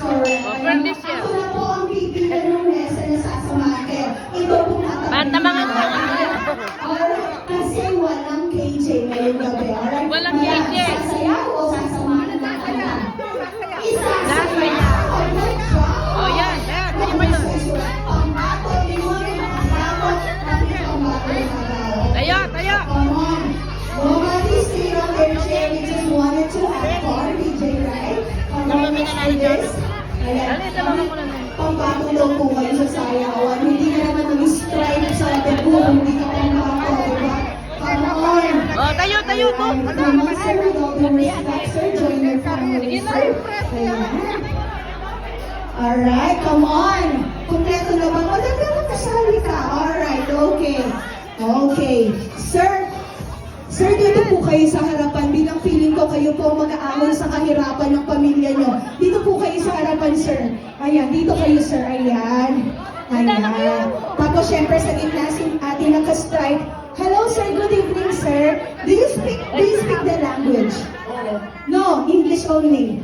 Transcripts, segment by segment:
correct. Oh, Furnish yan. Ako na po ang bibigyan ng lesson na sasamahin. Ito po Bata mga Alright, kasi walang KJ ngayong gabi. Alright? Walang KJ. Sasayaw o sasamahan ng kanta? Sasayaw. Good job. Oh, yan. Yan. Ganyan ba yun? Tayo, tayo. Come on. Nobody's here on their chair. We just wanted to have fun, DJ, right? Namami na natin dyan. Ayan. Dali, dalawa ko lang. Pambato daw po kayo sa sayawan. Hindi ka naman mag-strive sa atin po. Hindi ka pambato, diba? Come on. Oh, tayo, tayo po. Come on, sir. With all due respect, sir. Join your family, sir. Ayan. Alright, come on. Kompleto na ba? Maganda mo kasali ka. Alright, okay. Okay. Sir, dito po kayo sa harapan. Bilang feeling ko kayo po mag-aamon sa kahirapan ng pamilya nyo. Dito po kayo sa harapan, sir. Ayan, dito kayo, sir. Ayan. Ayan. Tapos, syempre, sa gitna si ate naka-stripe. Hello, sir. Good evening, sir. Do you speak the language? No, English only.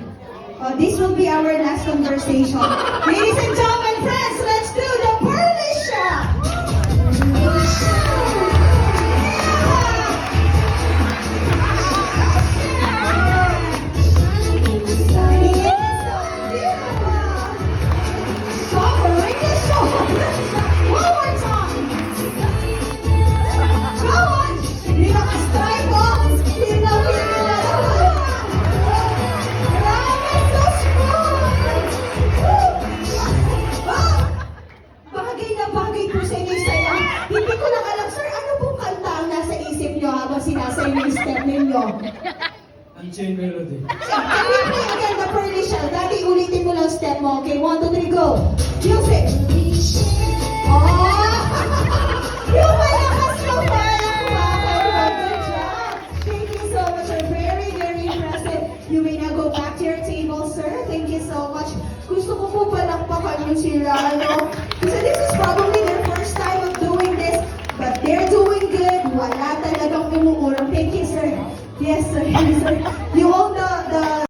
This will be our last conversation. Ladies and gentlemen, friends, let's do the Pearly Shop! Bagay na bagay po sa inyo saya. Hindi ko lang alam, sir, ano pong kanta ang nasa isip nyo habang sinasay yung step ninyo? Unchained Melody. Can we play again the Pearly Shell? Daddy, ulitin mo lang step mo. Okay, 1, 2, 3, go. Music! Oh! Yung malakas mo parang good job! Thank you so much. You're very, very impressive. You may now go back to your table, sir. Thank you so much. Gusto ko po palakpakan yung sila, ano? Kasi this is probably their first time of doing this, but they're doing good. Wala talagang umuurong. Thank you, sir. Yes, sir. Yes, sir. You